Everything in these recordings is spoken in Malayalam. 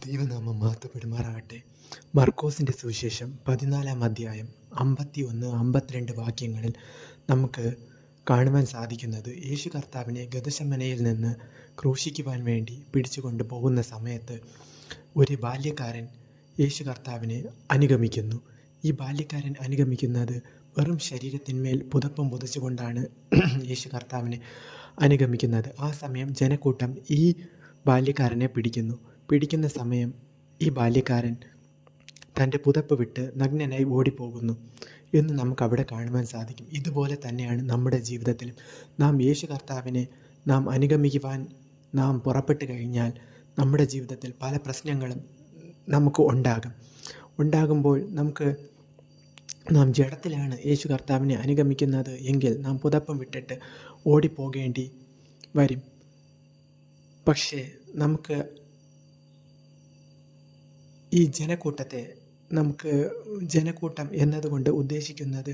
ദൈവനാമം മഹത്വപ്പെടുമാറാകട്ടെ. മർക്കോസിൻ്റെ സുവിശേഷം 14-ാം അധ്യായം 51-52 വാക്യങ്ങളിൽ നമുക്ക് കാണുവാൻ സാധിക്കുന്നത്, യേശു കർത്താവിനെ ഗെത്സമനയിൽ നിന്ന് ക്രൂശിക്കുവാൻ വേണ്ടി പിടിച്ചുകൊണ്ട് പോകുന്ന സമയത്ത് ഒരു ബാല്യക്കാരൻ യേശു കർത്താവിനെ അനുഗമിക്കുന്നു. ഈ ബാല്യക്കാരൻ അനുഗമിക്കുന്നത് വെറും ശരീരത്തിന്മേൽ പുതപ്പും പുതച്ചുകൊണ്ടാണ് യേശു കർത്താവിനെ അനുഗമിക്കുന്നത്. ആ സമയം ജനക്കൂട്ടം ഈ ബാല്യക്കാരനെ പിടിക്കുന്ന സമയം ഈ ബാല്യക്കാരൻ തൻ്റെ പുതപ്പ് വിട്ട് നഗ്നനായി ഓടിപ്പോകുന്നു എന്ന് നമുക്കവിടെ കാണുവാൻ സാധിക്കും. ഇതുപോലെ തന്നെയാണ് നമ്മുടെ ജീവിതത്തിലും നാം യേശു കർത്താവിനെ അനുഗമിക്കുവാൻ പുറപ്പെട്ട് കഴിഞ്ഞാൽ നമ്മുടെ ജീവിതത്തിൽ പല പ്രശ്നങ്ങളും നമുക്ക് ഉണ്ടാകുമ്പോൾ നാം ജഡത്തിലാണ് യേശു കർത്താവിനെ അനുഗമിക്കുന്നത് എങ്കിൽ നാം പുതപ്പം വിട്ടിട്ട് ഓടിപ്പോകേണ്ടി വരും. പക്ഷേ നമുക്ക് ഈ ജനക്കൂട്ടം എന്നതുകൊണ്ട് ഉദ്ദേശിക്കുന്നത്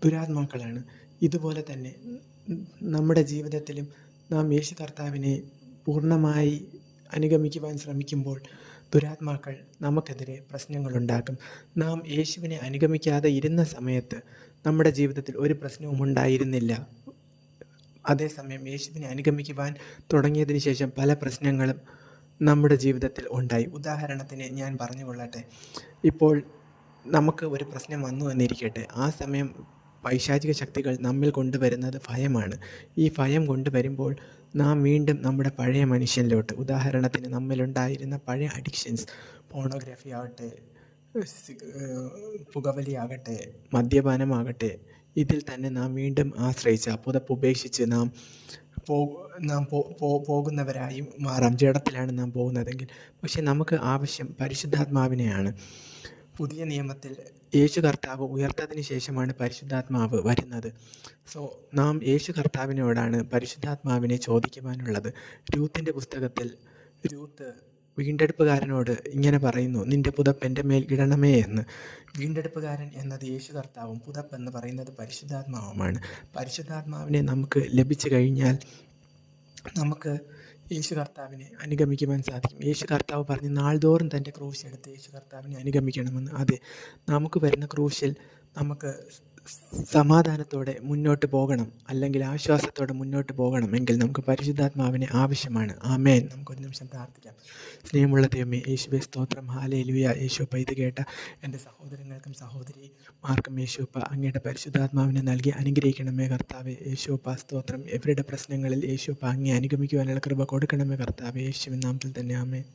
ദുരാത്മാക്കളാണ്. ഇതുപോലെ തന്നെ നമ്മുടെ ജീവിതത്തിലും നാം യേശു കർത്താവിനെ പൂർണ്ണമായി അനുഗമിക്കുവാൻ ശ്രമിക്കുമ്പോൾ ദുരാത്മാക്കൾ നമുക്കെതിരെ പ്രശ്നങ്ങളുണ്ടാക്കും. നാം യേശുവിനെ അനുഗമിക്കാതെ ഇരുന്ന സമയത്ത് നമ്മുടെ ജീവിതത്തിൽ ഒരു പ്രശ്നവും ഉണ്ടായിരുന്നില്ല. അതേസമയം യേശുവിനെ അനുഗമിക്കുവാൻ തുടങ്ങിയതിന് ശേഷം പല പ്രശ്നങ്ങളും നമ്മുടെ ജീവിതത്തിൽ ഉണ്ടായി. ഉദാഹരണത്തിന് ഞാൻ പറഞ്ഞുകൊള്ളട്ടെ. ഇപ്പോൾ നമുക്ക് ഒരു പ്രശ്നം വന്നു എന്നിരിക്കട്ടെ. ആ സമയം പൈശാചിക ശക്തികൾ നമ്മിൽ കൊണ്ടുവരുന്നത് ഭയമാണ്. ഈ ഭയം കൊണ്ടുവരുമ്പോൾ നാം വീണ്ടും നമ്മുടെ പഴയ മനുഷ്യനിലോട്ട്, ഉദാഹരണത്തിന് നമ്മിലുണ്ടായിരുന്ന പഴയ അഡിക്ഷൻസ്, പോണോഗ്രാഫി ആകട്ടെ, പുകവലിയാകട്ടെ, മദ്യപാനമാകട്ടെ, ഇതിൽ തന്നെ നാം വീണ്ടും ആശ്രയിച്ച് പുതപ്പ് ഉപേക്ഷിച്ച് നാം പോകുന്നവരായി മാറാം. ജഡത്തിലാണ് നാം പോകുന്നതെങ്കിൽ. പക്ഷെ നമുക്ക് ആവശ്യം പരിശുദ്ധാത്മാവിനെയാണ്. പുതിയ നിയമത്തിൽ യേശു കർത്താവ് ഉയർത്തതിന് ശേഷമാണ് പരിശുദ്ധാത്മാവ് വരുന്നത്. നാം യേശു കർത്താവിനോടാണ് പരിശുദ്ധാത്മാവിനെ ചോദിക്കുവാനുള്ളത്. രൂത്തിൻ്റെ പുസ്തകത്തിൽ രൂത്ത് വീണ്ടെടുപ്പുകാരനോട് ഇങ്ങനെ പറയുന്നു, നിന്റെ പുതപ്പ് എൻ്റെ മേൽ ഇടണമേ എന്ന്. വീണ്ടെടുപ്പുകാരൻ എന്നത് യേശു കർത്താവും പുതപ്പ് എന്ന് പറയുന്നത് പരിശുദ്ധാത്മാവുമാണ്. പരിശുദ്ധാത്മാവിനെ നമുക്ക് ലഭിച്ചു കഴിഞ്ഞാൽ നമുക്ക് യേശു കർത്താവിനെ അനുഗമിക്കുവാൻ സാധിക്കും. യേശു കർത്താവ് പറഞ്ഞ് നാൾതോറും തൻ്റെ ക്രൂശ് എടുത്ത് യേശു കർത്താവിനെ അനുഗമിക്കണമെന്ന്. അതെ, നമുക്ക് വരുന്ന ക്രൂശിൽ നമുക്ക് സമാധാനത്തോടെ മുന്നോട്ട് പോകണം, അല്ലെങ്കിൽ ആശ്വാസത്തോടെ മുന്നോട്ട് പോകണം എങ്കിൽ നമുക്ക് പരിശുദ്ധാത്മാവിനെ ആവശ്യമാണ്. ആമേൻ. നമുക്കൊരു നിമിഷം പ്രാർത്ഥിക്കാം. സ്നേഹമുള്ള ദൈവമേ, യേശുവേ സ്തോത്രം. ഹല്ലേലൂയ. യേശുവപ്പ, ഇത് കേട്ട എൻ്റെ സഹോദരങ്ങൾക്കും സഹോദരിമാർക്കും യേശുവപ്പ അങ്ങയുടെ പരിശുദ്ധാത്മാവിനെ നൽകി അനുഗ്രഹിക്കണമേ കർത്താവേ. യേശുവപ്പ സ്തോത്രം. ഇവരുടെ പ്രശ്നങ്ങളിൽ യേശുവപ്പ അങ്ങേ അനുഗമിക്കുവാനുള്ള കൃപ കൊടുക്കണമേ കർത്താവേ. യേശുവിൻ നാമത്തിൽ തന്നെ ആമേൻ.